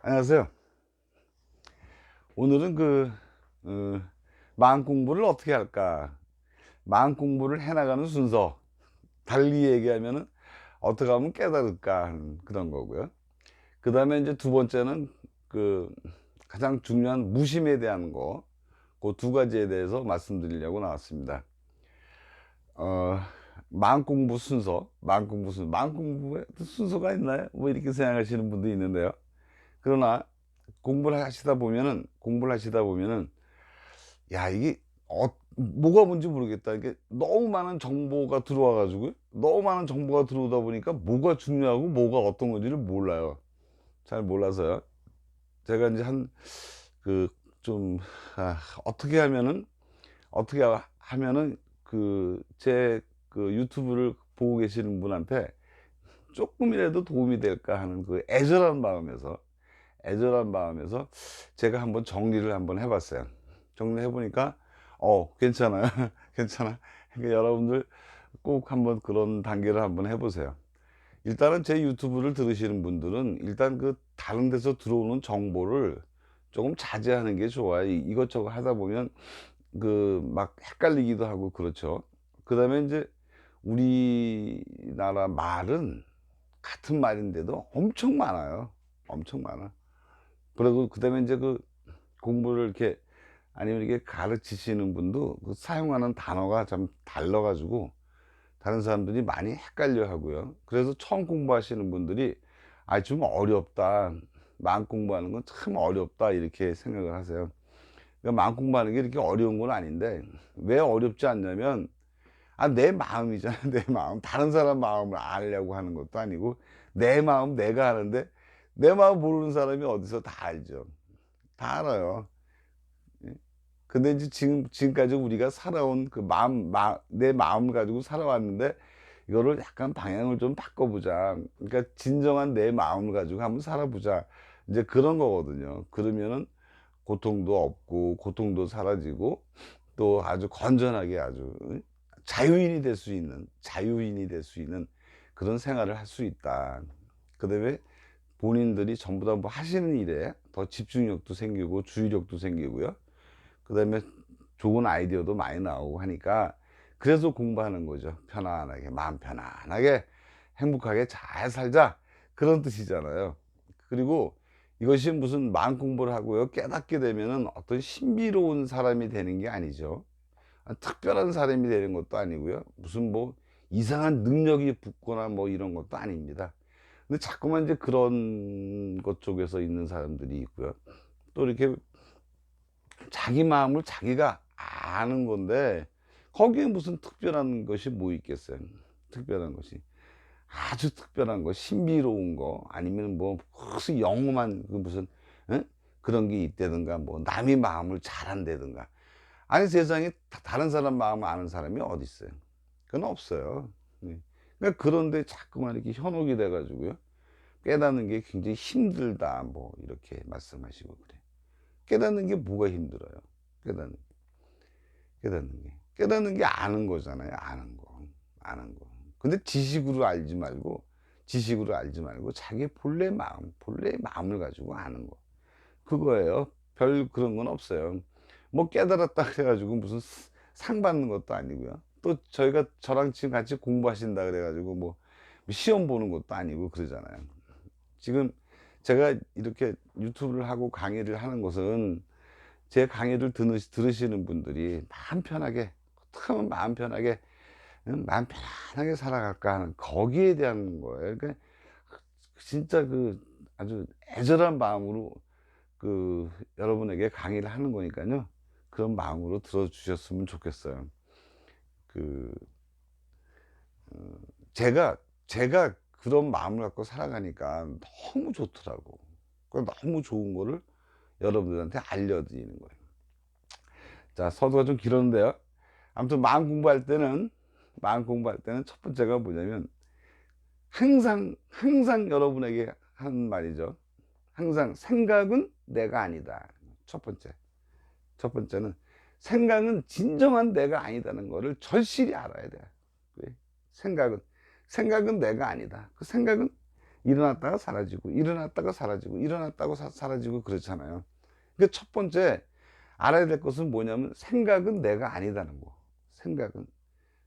안녕하세요. 오늘은 마음 공부를 어떻게 할까? 마음 공부를 해나가는 순서. 달리 얘기하면은 어떻게 하면 깨달을까 하는 그런 거고요. 그 다음에 이제 두 번째는 그 가장 중요한 무심에 대한 거. 그 두 가지에 대해서 말씀드리려고 나왔습니다. 어, 마음 공부 순서, 마음 공부에 순서가 있나요? 뭐 이렇게 생각하시는 분도 있는데요. 그러나 공부를 하시다 보면은 야 이게 뭐가 뭔지 모르겠다. 이게 너무 많은 정보가 들어와 가지고 너무 많은 정보가 들어오다 보니까 뭐가 중요하고 뭐가 어떤 건지를 몰라요. 잘 몰라서요. 제가 이제 한 그 좀 어떻게 하면은 어떻게 하면은 제 유튜브를 보고 계시는 분한테 조금이라도 도움이 될까 하는 애절한 마음에서 제가 한번 정리를 한번 해 봤어요. 정리해 보니까 괜찮아요. 괜찮아. 그러니까 여러분들 꼭 한번 그런 단계를 한번 해 보세요. 일단은 제 유튜브를 들으시는 분들은 일단 다른 데서 들어오는 정보를 조금 자제하는 게 좋아요. 이것저것 하다 보면 막 헷갈리기도 하고 그렇죠. 그다음에 인제 우리나라 말은 같은 말인데도 엄청 많아요. 엄청 많아. 그리고 그다음에 인제 공부를 이렇게 아니면 이렇게 가르치시는 분도 사용하는 단어가 참 달라 가지고 다른 사람들이 많이 헷갈려 하고요. 그래서 처음 공부하시는 분들이 '아 좀 어렵다. 마음 공부하는 건 참 어렵다.' 이렇게 생각을 하세요. 그러니까 마음 공부하는 게 이렇게 어려운 건 아닌데 왜 어렵지 않냐면 내 마음이잖아. 내 마음. 다른 사람 마음을 알려고 하는 것도 아니고 내 마음 내가 아는데 내 마음 모르는 사람이 어디서 다 알죠. 다 알아요. 예. 근데 이제 지금까지 우리가 살아온 내 마음을 가지고 살아왔는데 이거를 약간 방향을 좀 바꿔보자. 그러니까 진정한 내 마음을 가지고 한번 살아보자. 이제 그런 거거든요. 그러면은 고통도 없고 고통도 사라지고 또 아주 건전하게 아주 자유인이 될 수 있는 그런 생활을 할 수 있다. 그다음에 본인들이 전부 다 뭐 하시는 일에 더 집중력도 생기고 주의력도 생기고요. 그다음에 좋은 아이디어도 많이 나오고 하니까 그래서 공부하는 거죠. 편안하게 마음 편안하게 행복하게 잘 살자 그런 뜻이잖아요. 그리고 이것이 무슨 마음 공부를 하고요 깨닫게 되면은 어떤 신비로운 사람이 되는 게 아니죠. 특별한 사람이 되는 것도 아니고요. 무슨 뭐 이상한 능력이 붙거나 뭐 이런 것도 아닙니다. 근데 자꾸만 이제 그런 것 쪽에서 있는 사람들이 있고요. 또 이렇게 자기 마음을 자기가 아는 건데 거기에 무슨 특별한 것이 뭐 있겠어요. 특별한 것이. 아주 특별한 거 신비로운 거 아니면 뭐 무슨 영험한 무슨 예? 그런 게 있다든가 뭐 남의 마음을 잘 안다든가. 아니 세상에 다른 사람 마음을 아는 사람이 어디 있어요. 그건 없어요. 네. 그러니까 그런데 자꾸만 이렇게 현혹이 돼 가지고요. 깨닫는 게 굉장히 힘들다 뭐 이렇게 말씀하시고 그래요. 깨닫는 게 뭐가 힘들어요. 깨닫는 깨닫는 게 아는 거잖아요. 아는 거. 근데 지식으로 알지 말고 자기의 본래의 마음을 가지고 아는 거. 그거예요. 별 그런 건 없어요. 뭐 깨달았다 그래 가지고 무슨 상 받는 것도 아니고요. 또 저랑 지금 같이 공부하신다 그래 가지고 뭐 시험 보는 것도 아니고 그러잖아요. 지금 제가 이렇게 유튜브를 하고 강의를 하는 것은 제 강의를 들으시는 분들이 마음 편하게 어떻게 하면 마음 편하게 마음 편안하게 살아갈까 하는 거기에 대한 거예요. 그러니까 진짜 아주 애절한 마음으로 여러분에게 강의를 하는 거니까요. 그런 마음으로 들어 주셨으면 좋겠어요. 그 제가 그런 마음을 갖고 살아가니까 너무 좋더라고. 너무 좋은 거를 여러분들한테 알려드리는 거예요. 자, 서두가 좀 길었는데요. 아무튼 마음 공부할 때는 첫 번째가 뭐냐면 항상 여러분에게 하는 말이죠. 항상 생각은 내가 아니다. 첫 번째. 첫 번째는 생각은 진정한 내가 아니다는 거를 절실히 알아야 돼. 왜? 생각은 생각은 내가 아니다. 그 생각은 일어났다가 사라지고, 일어났다가 사라지고, 일어났다고 사라지고 그렇잖아요. 그러니까 첫 번째 알아야 될 것은 뭐냐면 생각은 내가 아니다는 거.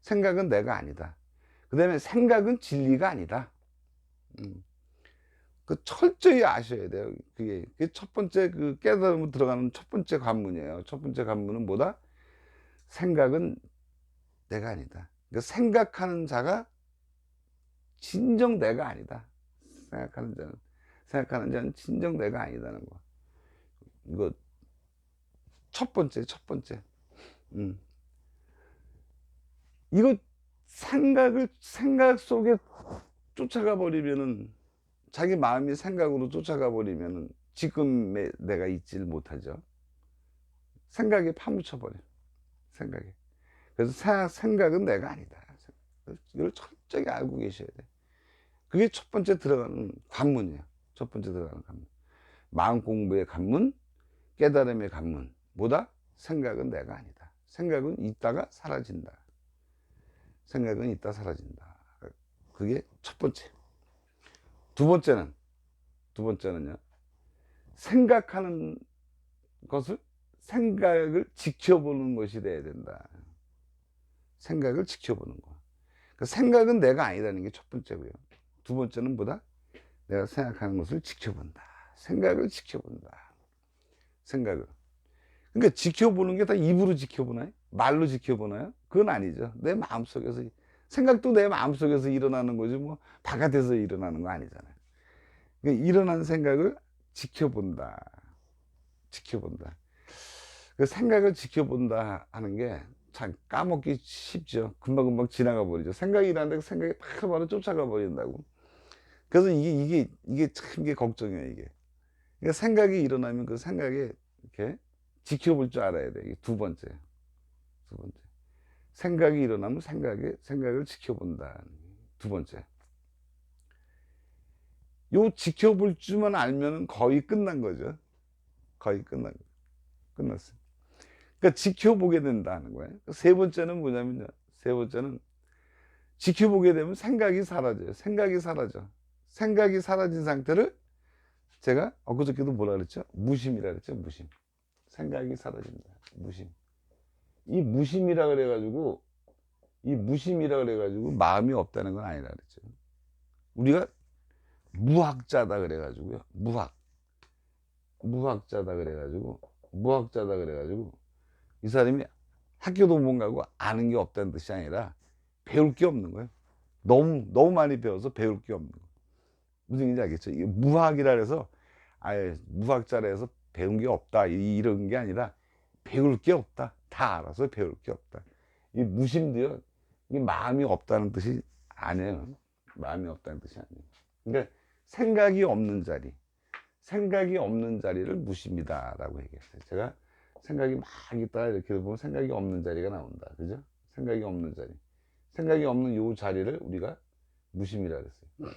생각은 내가 아니다. 그 다음에 생각은 진리가 아니다. 그 철저히 아셔야 돼요. 그게 첫 번째 그 깨달음으로 들어가는 첫 번째 관문이에요. 첫 번째 관문은 뭐다? 생각은 내가 아니다. 그러니까 생각하는 자가 진정 내가 아니다. 생각하는 자는 진정 내가 아니다는 거. 이거 첫 번째. 음. 이거 생각 속에 쫓아가 버리면은, 자기 마음이 생각으로 쫓아가 버리면은 지금의 내가 있질 못하죠. 생각에 파묻혀 버려. 생각에. 그래서 생각은 내가 아니다. 이걸 철저히 알고 계셔야 돼. 그게 첫 번째 들어가는 관문이에요. 첫 번째 들어가는 관문. 마음 공부의 관문, 깨달음의 관문. 뭐다? 생각은 내가 아니다. 생각은 있다가 사라진다. 생각은 있다 사라진다. 그게 첫 번째. 두 번째는요. 생각하는 것을, 생각을 지켜보는 것이 돼야 된다. 생각을 지켜보는 거. 그러니까 생각은 내가 아니라는 게 첫 번째고요. 두 번째는 뭐다? 내가 생각하는 것을 지켜본다. 생각을 지켜본다. 생각을. 그러니까 지켜보는 게 다 입으로 지켜보나요? 말로 지켜보나요? 그건 아니죠. 내 마음속에서. 생각도 내 마음속에서 일어나는 거지 뭐 바깥에서 일어나는 거 아니잖아요. 그러니까 일어난 생각을 지켜본다. 그 생각을 지켜본다 하는 게 참 까먹기 쉽죠. 금방금방 지나가 버리죠. 생각이 일어나는데 생각이 바로 쫓아가 버린다고. 그래서 이게 참 이게 걱정이에요, 이게. 그러니까 생각이 일어나면 그 생각에 이렇게 지켜볼 줄 알아야 돼. 이게 두 번째. 생각이 일어나면 생각을 지켜본다. 두 번째. 요 지켜볼 줄만 알면 거의 끝난 거죠. 끝났어요. 그러니까 지켜보게 된다는 거예요. 세 번째는 뭐냐면요. 세 번째는 지켜보게 되면 생각이 사라져요. 생각이 사라진 상태를 제가 엊그저께도 뭐라 그랬죠? 무심이라 그랬죠. 무심. 생각이 사라진다. 무심. 이 무심이라 그래가지고 마음이 없다는 건 아니라 그랬죠. 우리가 무학자다 그래가지고요. 무학자다 그래가지고 이 사람이 학교도 못 가고 아는 게 없다는 뜻이 아니라 배울 게 없는 거예요. 너무 많이 배워서 배울 게 없는 거예요. 무슨 얘기인지 알겠죠? 이게 무학이라 해서 아예 무학자라 해서 배운 게 없다 이런 게 아니라 배울 게 없다. 다 알아서 배울 게 없다. 이 무심도요. 이 마음이 없다는 뜻이 아니에요. 마음이 없다는 뜻이 아니에요. 그러니까 생각이 없는 자리를 무심이다라고 얘기했어요. 제가 생각이 막 있다가 이렇게 보면 생각이 없는 자리가 나온다. 그죠? 생각이 없는 자리. 생각이 없는 요 자리를 우리가 무심이라 그랬어요.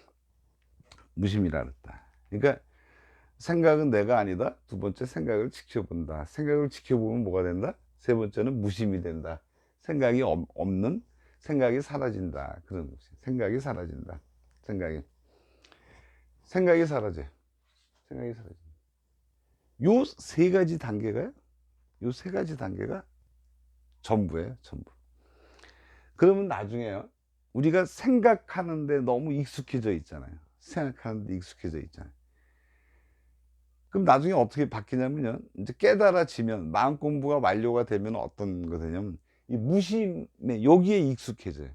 무심이라 그랬다. 그러니까 생각은 내가 아니다. 두 번째, 생각을 지켜본다. 생각을 지켜보면 뭐가 된다? 세 번째는 무심이 된다. 생각이 사라진다. 그런 것이. 생각이 사라진다. 생각이 사라져. 요 세 가지 단계가요. 요 세 가지 단계가 전부예요. 전부. 그러면 나중에요. 우리가 생각하는데 너무 익숙해져 있잖아요. 그럼 나중에 어떻게 바뀌냐면요. 이제 깨달아지면, 마음 공부가 완료가 되면 어떤 거 되냐면, 이 무심에, 여기에 익숙해져요.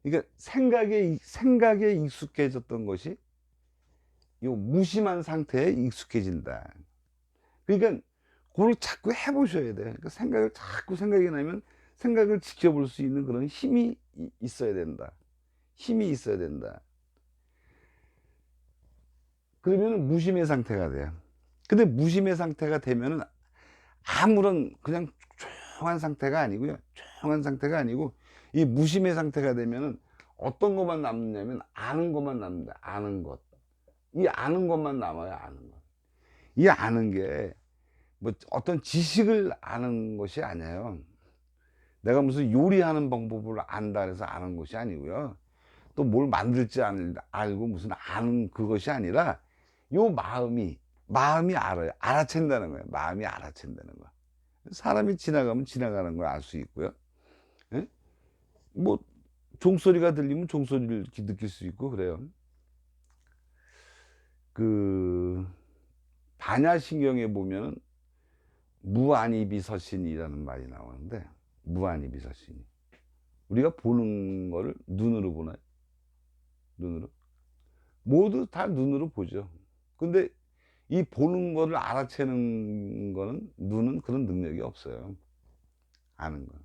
그러니까 생각에 익숙해졌던 것이 요 무심한 상태에 익숙해진다. 그러니까 그걸 자꾸 해보셔야 돼. 그러니까 생각이 나면 생각을 지켜볼 수 있는 그런 힘이 있어야 된다. 그러면 무심의 상태가 돼요. 근데 무심의 상태가 되면은 아무런 그냥 조용한 상태가 아니고요. 이 무심의 상태가 되면은 어떤 것만 남느냐면 아는 것만 남는다. 아는 것. 이 아는 것만 남아요. 이 아는 게 뭐 어떤 지식을 아는 것이 아니에요. 내가 무슨 요리하는 방법을 안다 해서 아는 것이 아니고요. 또 뭘 만들지 알고 무슨 아는 그것이 아니라 요 마음이 알아요. 알아챈다는 거예요. 마음이 알아챈다는 거. 사람이 지나가면 지나가는 걸 알 수 있고요. 예? 뭐 종소리가 들리면 종소리를 이렇게 느낄 수 있고 그래요. 그 반야신경에 보면은 무안이비서신이라는 말이 나오는데, 무안이비서신, 우리가 보는 거를 눈으로 보나요? 눈으로? 모두 다 눈으로 보죠. 근데 이 보는 거를 알아채는 거는 눈은 그런 능력이 없어요. 아는 건.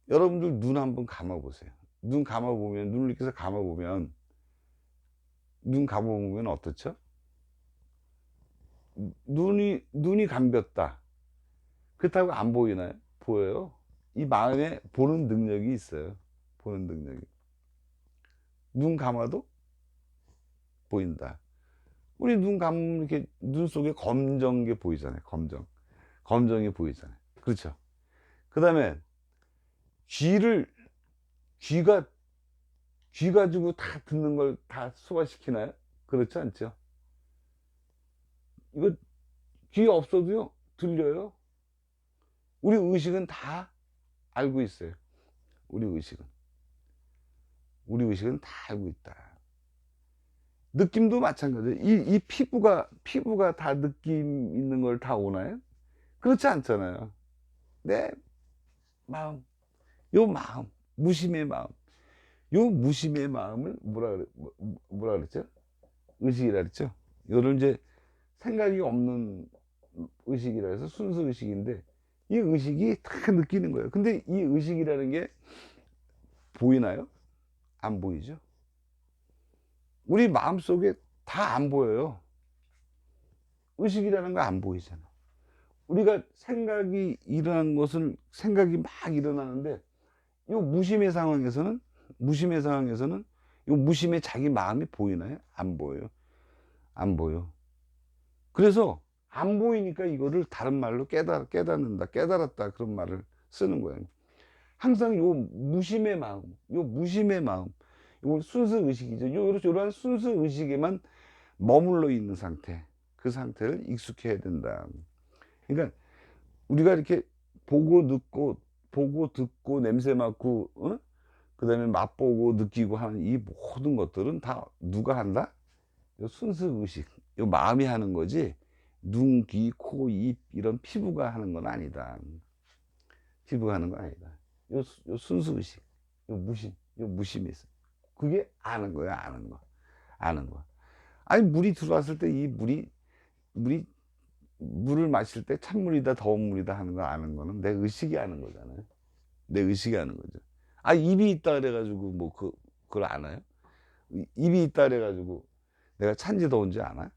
여러분들 눈 한번 감아 보세요. 눈 감아 보면, 눈을 이렇게 해서 감아 보면, 눈 감아 보면 어떻죠? 눈이 감겼다. 그렇다고 안 보이나요? 보여요. 이 마음에 보는 능력이 있어요. 보는 능력이. 눈 감아도 보인다. 우리 눈 감으면 이렇게 눈 속에 검정 게 보이잖아요. 검정이 보이잖아요. 그렇죠. 그 다음에 귀를, 귀가, 귀 가지고 다 듣는 걸 다 소화시키나요? 그렇지 않죠. 이거 귀 없어도요, 들려요. 우리 의식은 다 알고 있어요. 우리 의식은 다 알고 있다. 느낌도 마찬가지예요. 이 피부가 다 느낌 있는 걸 다 오나요? 그렇지 않잖아요. 내 마음, 요 마음, 무심의 마음, 요 무심의 마음을 뭐라 그랬죠? 의식이라 그랬죠? 이거를 이제 생각이 없는 의식이라 해서 순수 의식인데, 이 의식이 다 느끼는 거예요. 근데 이 의식이라는 게 보이나요? 안 보이죠? 우리 마음속에 다 안 보여요. 의식이라는 거 안 보이잖아. 우리가 생각이 막 일어나는데, 요 무심의 상황에서는 요 무심의 자기 마음이 보이나요? 안 보여요. 안 보여. 그래서 안 보이니까 이거를 다른 말로 깨닫는다, 깨달았다, 그런 말을 쓰는 거예요. 항상 요 무심의 마음, 이건 순수 의식이죠. 요런 순수 의식에만 머물러 있는 상태, 그 상태를 익숙해야 된다. 그러니까 우리가 이렇게 보고 듣고 냄새 맡고, 그다음에 맛보고 느끼고 하는 이 모든 것들은 다 누가 한다? 요 순수 의식, 요 마음이 하는 거지, 눈, 귀, 코, 입 이런 피부가 하는 건 아니다. 피부가 하는 건 아니다. 요 순수 의식, 요 무심이 있어. 그게 아는 거야, 아는 거. 아니, 물이 들어왔을 때 이 물이 물을 마실 때 찬물이다 더운 물이다 하는 거 아는 거는 내 의식이 아는 거잖아요. 내 의식이 아는 거죠. 아, 입이 있다 그래가지고 뭐 그걸 아나요? 입이 있다 그래가지고 내가 찬지 더운지 아나요?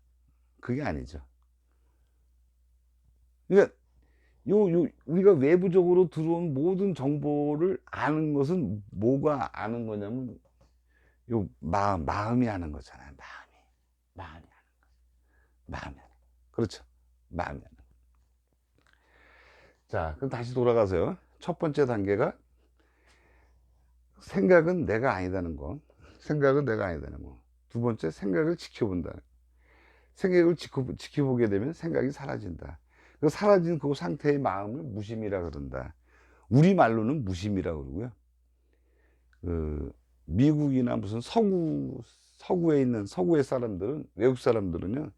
그게 아니죠. 그러니까 우리가 외부적으로 들어온 모든 정보를 아는 것은 뭐가 아는 거냐면 요 마음이 아는 거잖아요. 마음이 아는 거. 마음이 아는 거. 그렇죠. 마음이 아는 거. 자, 그럼 다시 돌아가서요. 첫 번째 단계가 생각은 내가 아니다는 거. 생각은 내가 아니다는 거. 두 번째, 생각을 지켜본다. 생각을 지켜보게 되면 생각이 사라진다. 그 사라진 그 상태의 마음을 무심이라 그런다. 우리말로는 무심이라 그러고요. 그 미국이나 무슨 서구의 사람들은, 외국 사람들은요,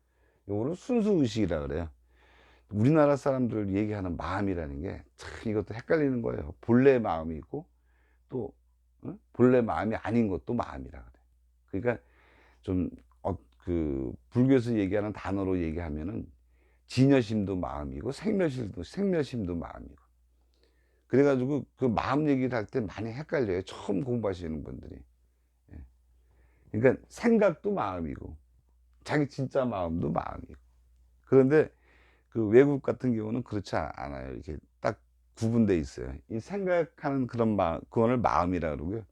요거는 순수 의식이라 그래요. 우리나라 사람들 얘기하는 마음이라는 게 참 이것도 헷갈리는 거예요. 본래 마음이 있고 또 본래 마음이 아닌 것도 마음이라 그래. 그러니까 좀 불교에서 얘기하는 단어로 얘기하면은 진여심도 마음이고 생멸심도 마음이고. 그래가지고 그 마음 얘기를 할 때 많이 헷갈려요. 처음 공부하시는 분들이. 예. 그러니까 생각도 마음이고 자기 진짜 마음도 마음이고. 그런데 그 외국 같은 경우는 그렇지 않아요. 이렇게 딱 구분돼 있어요. 이 생각하는 그런 그거를 마음이라 그러고요.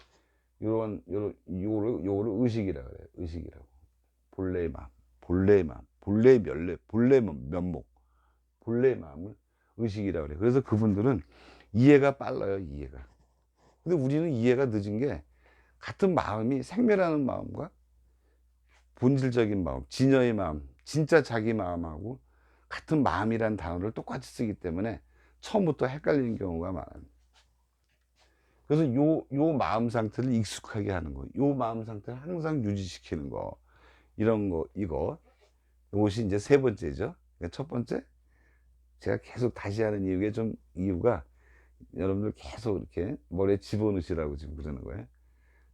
요거를 의식이라 그래요. 의식이라고. 본래의 마음, 본래의 면목, 본래의 마음을 의식이라 그래요. 그래서 그분들은 이해가 빨라요, 이해가. 근데 우리는 이해가 늦은 게, 같은 마음이 생멸하는 마음과 본질적인 마음, 진여의 마음, 진짜 자기 마음하고 같은 마음이란 단어를 똑같이 쓰기 때문에 처음부터 헷갈리는 경우가 많아요. 그래서 요 마음 상태를 익숙하게 하는 거, 요 마음 상태를 항상 유지시키는 거, 이런 거, 이것이 이제 세 번째죠. 그러니까 첫 번째, 제가 계속 다시 하는 이유가 여러분들 계속 이렇게 머리에 집어넣으시라고 지금 그러는 거예요.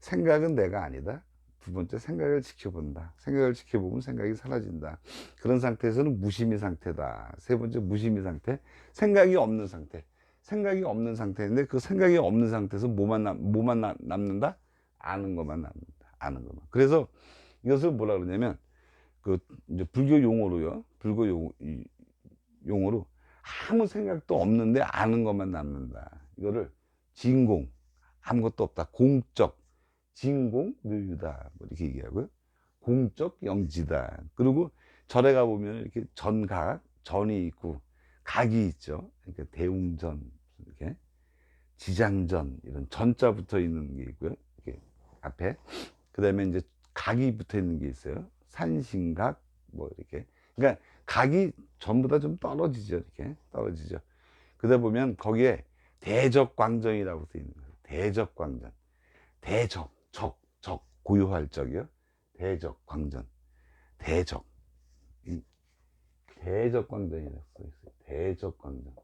생각은 내가 아니다. 두 번째, 생각을 지켜본다. 생각을 지켜보면 생각이 사라진다. 그런 상태에서는 무심의 상태다. 세 번째, 무심의 상태. 생각이 없는 상태. 생각이 없는 상태인데 그 생각이 없는 상태에서 뭐만 남는다? 아는 것만 남는다. 아는 것만. 그래서 이것을 뭐라 그러냐면 그 이제 불교 용어로요. 용어로 아무 생각도 없는데 아는 것만 남는다. 이거를 진공, 아무것도 없다. 공적, 진공 묘유다. 뭐 이렇게 얘기하고요. 공적 영지다. 그리고 절에 가 보면 이렇게 전이 있고 각이 있죠. 그러니까 대웅전, 이렇게 지장전 이런 전자 붙어 있는 게 있고요. 이렇게 앞에 그다음에 이제 각이 붙어 있는 게 있어요. 산신각 뭐 이렇게. 그러니까 각이 전부 다 좀 떨어지죠. 이렇게 떨어지죠. 그러다 보면 거기에 대적광전이라고 되어 있는 거예요. 대적광전. 적 고유할 적이요. 대적광전. 대적. 대적광전이라고 써 있어요. 대적광전.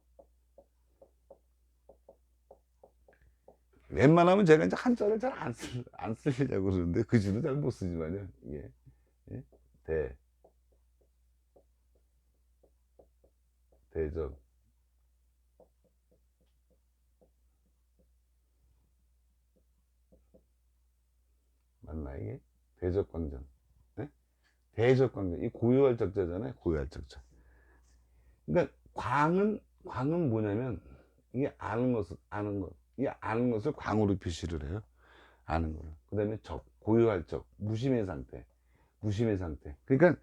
웬만하면 제가 이제 한자를 잘 안 쓰려고 그러는데 그字도 잘 못 쓰지만요. 예. 예? 대 대적 맞나 이게? 대적광전. 네? 대적광전. 이 고유할 적자잖아요. 고유할 적자. 그러니까 광은 뭐냐면 이게 아는 것. 이 아는 것을 광으로 표시를 해요. 아는 거를. 그다음에 고유할 적, 무심의 상태. 무심의 상태. 그러니까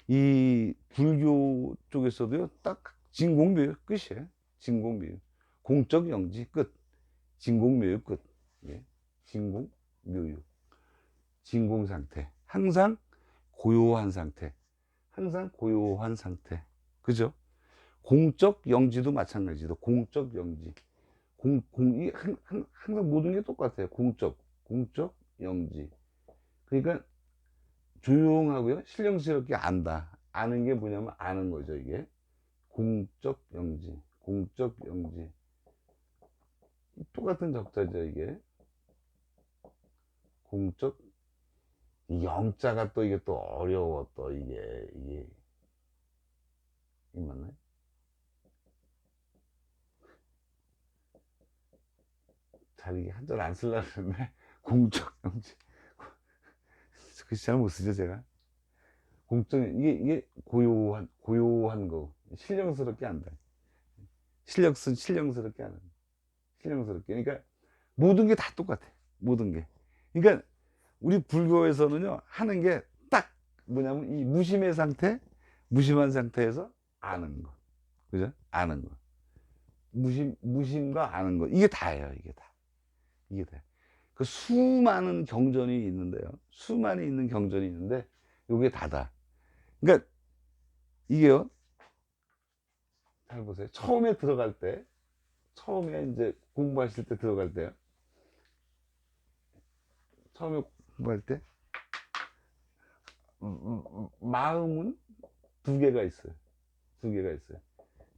이 불교 쪽에서도요. 딱 진공묘유 끝이에요. 진공묘유. 공적 영지 끝. 진공묘유 끝. 예. 진공묘유. 진공 상태. 항상 고요한 상태. 항상 고요한 상태. 그죠? 공적 영지도 마찬가지죠. 공적 영지. 항상 모든 게 똑같아요. 공적 영지. 그러니까 조용하고요. 신령스럽게 안다. 아는 게 뭐냐면 아는 거죠, 이게. 공적 영지. 공적 영지. 똑같은 적자죠, 이게. 공적 이 영자가 또 이게 또 어려워 또 이게 맞나요? 잘 이게 한자를 안 쓰려고 했는데 공적 영지 글씨 잘 못 쓰죠 제가. 공적 이게 고요한 거 신령스럽게 한다. 신령스럽게 하는 신령스럽게. 그러니까 모든 게 다 똑같아. 모든 게. 그러니까 우리 불교에서는요 하는 게 딱 뭐냐면 이 무심의 상태, 무심한 상태에서 아는 거, 그죠? 아는 거. 무심과 아는 거 이게 다예요. 이게 다. 이게 다. 그 수많은 경전이 있는데요. 수많이 있는 경전이 있는데 요게 다다. 그러니까 이게요. 잘 보세요. 처음에 들어갈 때, 처음에 이제 공부하실 때 들어갈 때요. 처음에 공부할 때 마음은 두 개가 있어요. 두 개가 있어요.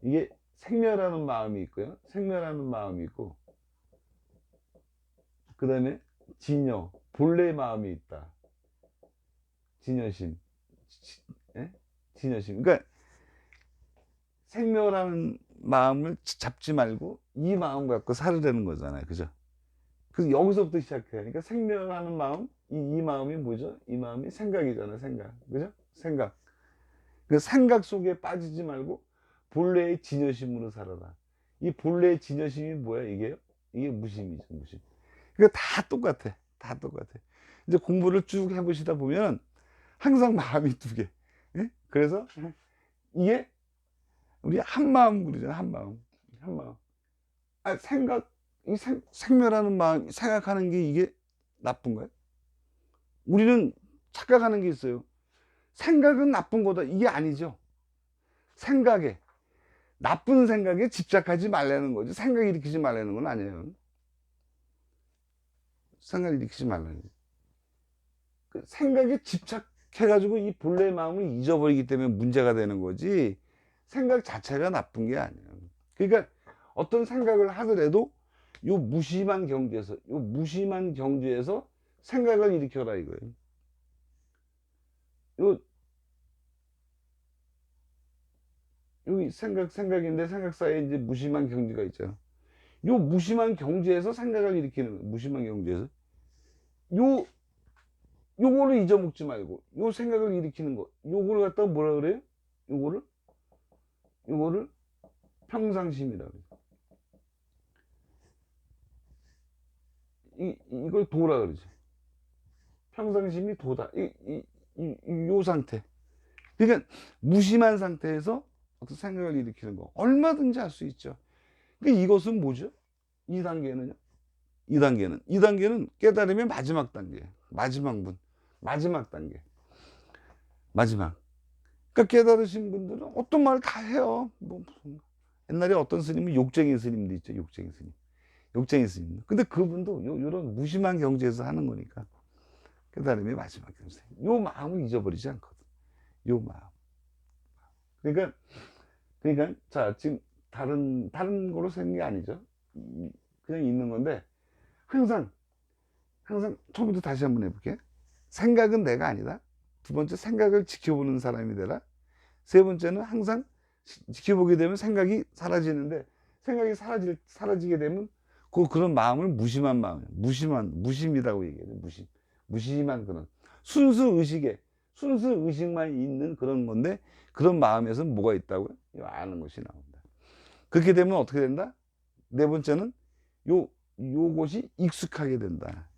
이게 생멸하는 마음이 있고요. 생멸하는 마음이 있고, 그 다음에 진여, 본래 마음이 있다. 진여심. 예? 진여심. 그러니까 생멸하는 마음을 잡지 말고 이 마음 갖고 살으려는 거잖아요. 그죠? 그래서 여기서부터 시작해요. 그러니까 생멸하는 마음, 이 마음이 뭐죠? 이 마음이 생각이잖아요. 생각. 그죠? 생각. 그 생각 속에 빠지지 말고 본래의 진여심으로 살아라. 이 본래의 진여심이 뭐야? 이게 무심이죠. 무심. 그러니까 다 똑같아. 다 똑같아. 이제 공부를 쭉 해보시다 보면 항상 마음이 두 개. 예? 그래서 이게 우리 한 마음 그러잖아. 한 마음. 한 마음. 생멸하는 마음, 생각하는 게 이게 나쁜 거야? 우리는 착각하는 게 있어요. 생각은 나쁜 거다. 이게 아니죠. 나쁜 생각에 집착하지 말라는 거죠. 생각 일으키지 말라는 건 아니에요. 생각 일으키지 말라는 거죠. 그 생각에 집착해가지고 이 본래의 마음을 잊어버리기 때문에 문제가 되는 거지, 생각 자체가 나쁜 게 아니에요. 그러니까 어떤 생각을 하더라도 요 무심한 경지에서 생각을 일으켜라 이거예요. 요 여기 생각인데 생각 사이에 이제 무심한 경지가 있잖아. 요 무심한 경지에서 생각을 일으키는 거예요. 무심한 경지에서 요 요거를 잊어먹지 말고 요 생각을 일으키는 거, 요거를 갖다가 뭐라 그래요? 요거를 평상심이라 그래요. 이걸 도라 그러죠. 평상심이 도다. 요 상태. 그러니까 무심한 상태에서 어떤 생각을 일으키는 거 얼마든지 할 수 있죠. 그러니까 이것은 뭐죠? 2단계는요. 2단계는 깨달음의 마지막 단계. 마지막 단계. 그러니까 깨달으신 분들은 어떤 말을 다 해요. 뭐 무슨 옛날에 어떤 스님은 욕쟁이 스님도 있죠. 욕쟁이 스님. 근데 그분도 요런 무심한 경지에서 하는 거니까 깨달음의 마지막 경지. 요 마음을 잊어버리지 않거든. 요 마음. 그러니까 자, 지금 다른 거로 생긴 게 아니죠. 그냥 있는 건데 항상 처음부터 다시 한번 해볼게. 생각은 내가 아니다. 두 번째, 생각을 지켜보는 사람이 되라. 세 번째는 항상 지켜보게 되면 생각이 사라지는데, 생각이 사라지게 되면 그런 마음을 무심이라고 얘기해요. 무심한 그런 순수 의식만 있는 그런 건데, 그런 마음에서 뭐가 있다고요? 아는 것이 나온다. 그렇게 되면 어떻게 된다? 네 번째는 요것이 익숙하게 된다.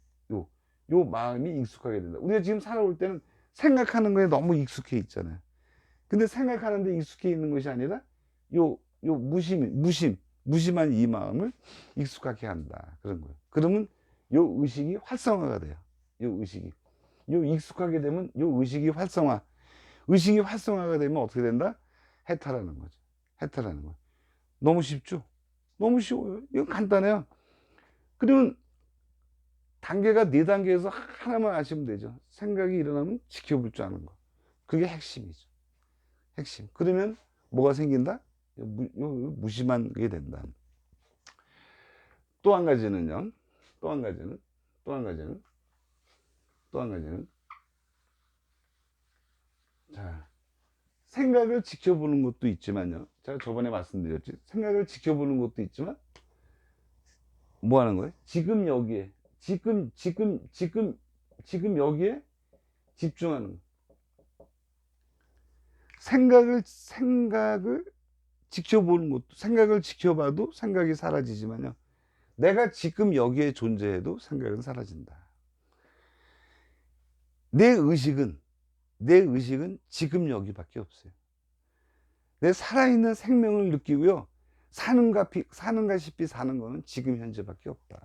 요 마음이 익숙하게 된다. 우리가 지금 살아올 때는 생각하는 거에 너무 익숙해 있잖아요. 근데 생각하는데 익숙해 있는 것이 아니라 요 무심한 이 마음을 익숙하게 한다. 그런 거예요. 그러면 요 의식이 활성화가 돼요. 요 익숙하게 되면 요 의식이 활성화가 되면 어떻게 된다? 해탈하는 거죠. 너무 쉽죠? 너무 쉬워요. 이건 간단해요. 그러면 단계가 4단계에서 하나만 아시면 되죠. 생각이 일어나면 지켜볼 줄 아는 거. 그게 핵심이죠. 그러면 뭐가 생긴다? 무심한 게 된다. 또 한 가지는요. 자, 생각을 지켜보는 것도 있지만요. 제가 저번에 말씀드렸지. 생각을 지켜보는 것도 있지만 뭐 하는 거예요? 지금 여기에 여기에 집중하는 거. 생각을 지켜보는 것도, 생각을 지켜봐도 생각이 사라지지만요. 내가 지금 여기에 존재해도 생각은 사라진다. 내 의식은 지금 여기밖에 없어요. 내 살아있는 생명을 느끼고요. 사는가시피 사는 거는 지금 현재밖에 없다.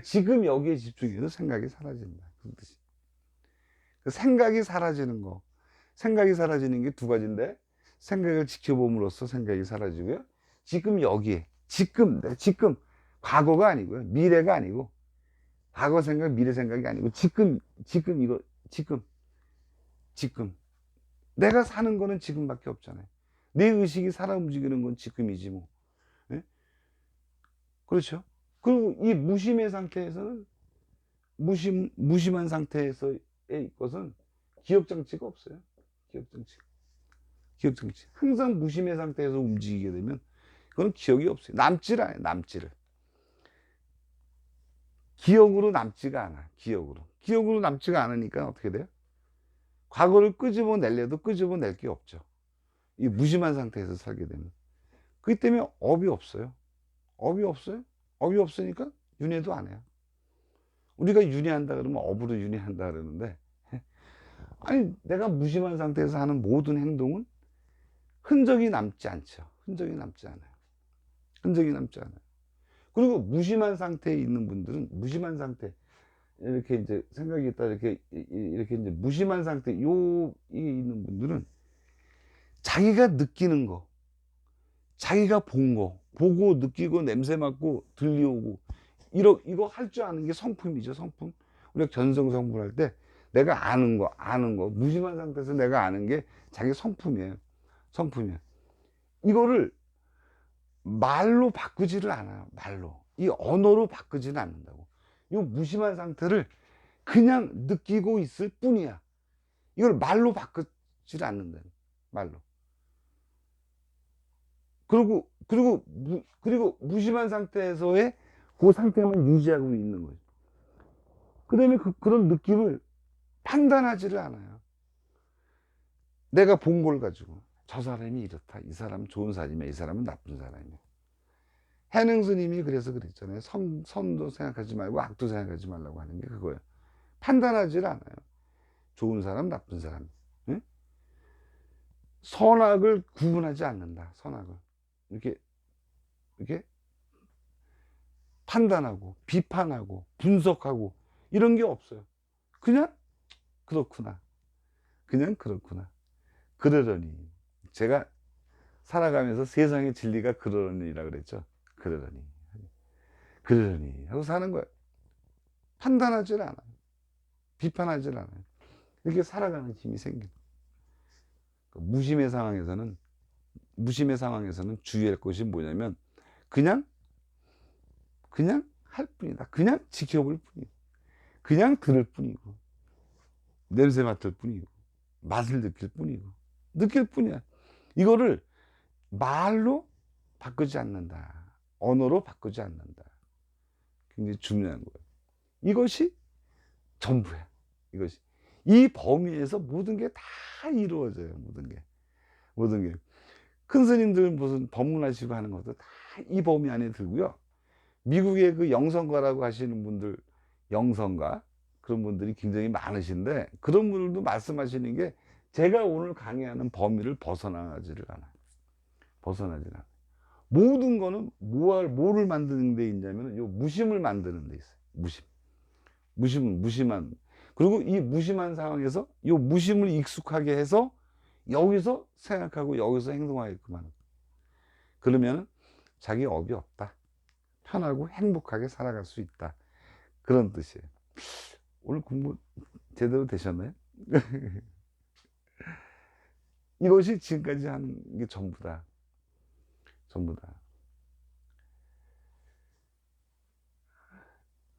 지금 여기에 집중해도 생각이 사라진다. 그 뜻이. 생각이 사라지는 게 두 가지인데, 생각을 지켜봄으로써 생각이 사라지고요. 지금 여기에, 지금 과거가 아니고요. 미래가 아니고, 과거 생각, 미래 생각이 아니고, 지금. 내가 사는 거는 지금밖에 없잖아요. 내 의식이 살아 움직이는 건 지금이지 뭐. 네? 그렇죠? 그리고 이 무심의 상태에서는, 무심한 상태에서의 것은 기억장치가 없어요. 기억장치. 항상 무심의 상태에서 움직이게 되면 그건 기억이 없어요. 남지를. 기억으로 남지가 않아. 기억으로 남지가 않으니까 어떻게 돼요? 과거를 끄집어내려도 끄집어낼 게 없죠. 이 무심한 상태에서 살게 되면. 그렇기 때문에 업이 없어요. 업이 없으니까 윤회도 안 해요. 우리가 윤회한다 그러면 업으로 윤회한다 그러는데, 아니 내가 무심한 상태에서 하는 모든 행동은 흔적이 남지 않죠. 흔적이 남지 않아요. 그리고 무심한 상태에 있는 분들은, 무심한 상태, 이렇게 이제 생각이 있다, 이렇게 이제 무심한 상태, 이 있는 분들은 자기가 느끼는 거, 자기가 본 거, 보고 느끼고 냄새 맡고 들려오고, 이거 할 줄 아는 게 성품이죠, 성품. 우리가 견성성분 할 때 내가 아는 거, 무심한 상태에서 내가 아는 게 자기 성품이에요. 성품이에요. 이거를 말로 바꾸지를 않아요. 말로. 이 언어로 바꾸지는 않는다고. 이 무심한 상태를 그냥 느끼고 있을 뿐이야. 이걸 말로 바꾸지를 않는다. 말로. 그리고 무심한 상태에서의 그 상태만 유지하고 있는 거죠. 그 다음에 그런 느낌을 판단하지를 않아요. 내가 본 걸 가지고 저 사람이 이렇다, 이 사람은 좋은 사람이야, 이 사람은 나쁜 사람이야. 해능 스님이 그래서 그랬잖아요. 선도 생각하지 말고 악도 생각하지 말라고 하는 게 그거예요. 판단하지를 않아요. 좋은 사람, 나쁜 사람. 응? 선악을 구분하지 않는다. 선악을 이렇게 판단하고 비판하고 분석하고 이런 게 없어요. 그냥 그렇구나, 그냥 그렇구나, 그러려니. 제가 살아가면서 세상의 진리가 그러려니라 그랬죠. 그러려니 하고 사는 거예요. 판단하지 않아요. 비판하지 않아요. 이렇게 살아가는 힘이 생겨요. 무심의 상황에서는 주의할 것이 뭐냐면 그냥 할 뿐이다. 그냥 지켜볼 뿐이고, 그냥 들을 뿐이고, 냄새 맡을 뿐이고, 맛을 느낄 뿐이고, 느낄 뿐이야. 이거를 말로 바꾸지 않는다. 언어로 바꾸지 않는다. 굉장히 중요한 거예요. 이것이 전부야. 이것이. 이 범위에서 모든 게 다 이루어져요. 모든 게. 큰 스님들 무슨 법문하시고 하는 것도 다 이 범위 안에 들고요. 미국의 그 영성가라고 하시는 분들, 영성가, 그런 분들이 굉장히 많으신데, 그런 분들도 말씀하시는 게 제가 오늘 강의하는 범위를 벗어나지를 않아요. 모든 거는 뭐를 만드는 데 있냐면 요 무심을 만드는 데 있어요. 무심한. 그리고 이 무심한 상황에서 요 무심을 익숙하게 해서 여기서 생각하고 여기서 행동하게끔 하는. 그러면 자기 업이 없다. 편하고 행복하게 살아갈 수 있다. 그런 뜻이에요. 오늘 공부 제대로 되셨나요? 이것이 지금까지 한 게 전부다.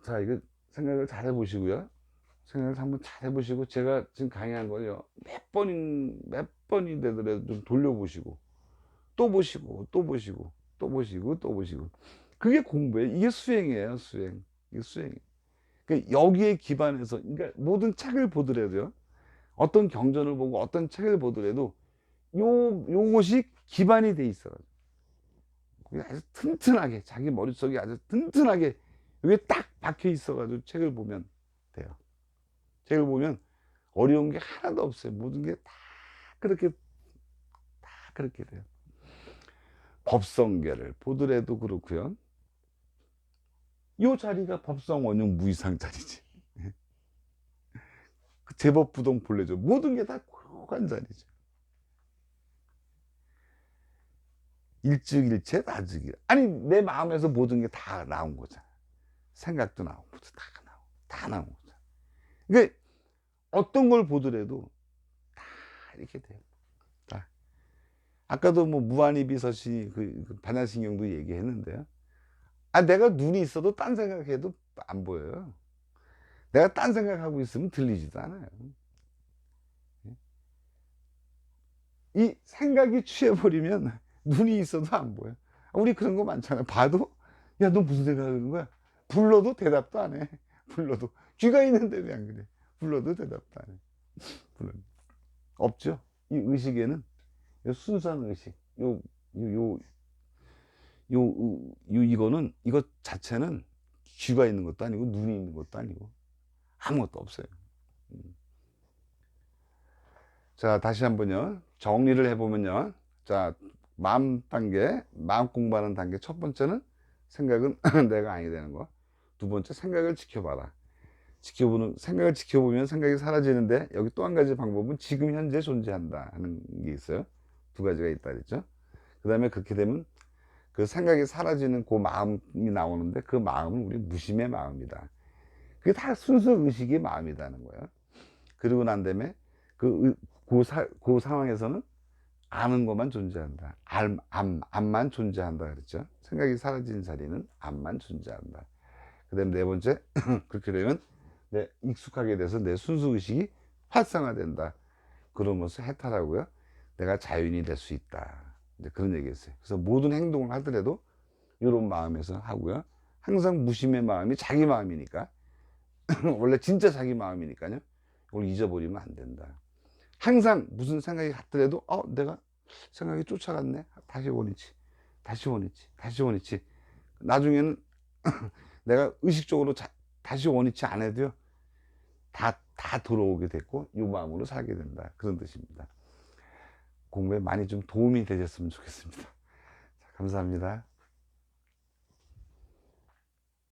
자, 이거 생각을 잘 해보시고요. 생각을 한번 잘 해보시고, 제가 지금 강의한 걸요, 몇 번이 되더라도 좀 돌려보시고, 또 보시고, 또 보시고. 그게 공부예요. 이게 수행이에요, 수행. 이게 수행이에요. 그러니까 여기에 기반해서, 그러니까 모든 책을 보더라도요, 어떤 경전을 보고 어떤 책을 보더라도 요것이 기반이 돼 있어요. 아주 튼튼하게, 자기 머릿속에 아주 튼튼하게 이게 딱 박혀 있어가지고 책을 보면 돼요. 책을 보면 어려운 게 하나도 없어요. 모든 게 다 그렇게 돼요. 법성계를 보더라도 그렇고요. 이 자리가 법성 원용 무이상 자리지. 그 제법부동 본래죠. 모든 게 다 고요한 자리죠. 일즉일체 다즉일. 아니 내 마음에서 모든 게 다 나온 거잖아. 생각도 나오고 다 나온 거잖아. 그러니까 어떤 걸 보더라도 다 이렇게 돼요. 다. 아까도 뭐 무한입이 서신이 그 반야신경도 얘기했는데요. 아, 내가 눈이 있어도 딴 생각해도 안 보여요. 내가 딴 생각하고 있으면 들리지도 않아요. 이 생각이 취해버리면 눈이 있어도 안 보여. 우리 그런 거 많잖아요. 봐도 야, 너 무슨 생각하는 거야? 불러도 대답도 안 해. 불러도 귀가 있는데 왜 안 그래? 불러도 대답도 안 해. 불러도. 없죠. 이 의식에는 순수한 의식, 이것 자체는 귀가 있는 것도 아니고 눈이 있는 것도 아니고 아무것도 없어요. 자, 다시 한번요. 정리를 해보면요. 자, 마음 공부하는 단계. 첫 번째는 생각은 내가 아니 되는 거. 두 번째, 생각을 지켜봐라. 생각을 지켜보면 생각이 사라지는데, 여기 또 한 가지 방법은 지금 현재 존재한다 하는 게 있어요. 두 가지가 있다 그랬죠. 그 다음에 그렇게 되면 그 생각이 사라지는 그 마음이 나오는데, 그 마음은 우리 무심의 마음이다. 그게 다 순수 의식의 마음이라는 거예요. 그리고 난 다음에 그 상황에서는 아는 것만 존재한다. 암만 존재한다 그랬죠. 생각이 사라진 자리는 암만 존재한다. 그 다음에 네 번째, 그렇게 되면 익숙하게 돼서 내 순수의식이 활성화된다. 그러면서 해탈하고요, 내가 자연이 될 수 있다. 이제 그런 얘기였어요. 그래서 모든 행동을 하더라도 이런 마음에서 하고요. 항상 무심의 마음이 자기 마음이니까 원래 진짜 자기 마음이니까요. 이걸 잊어버리면 안 된다. 항상 무슨 생각이 갔더라도 내가 생각이 쫓아갔네. 다시 원위치, 다시 원위치, 다시 원위치. 나중에는 내가 의식적으로 다시 원위치 안 해도요, 다 들어오게 됐고 이 마음으로 살게 된다. 그런 뜻입니다. 공부에 많이 좀 도움이 되셨으면 좋겠습니다. 자, 감사합니다.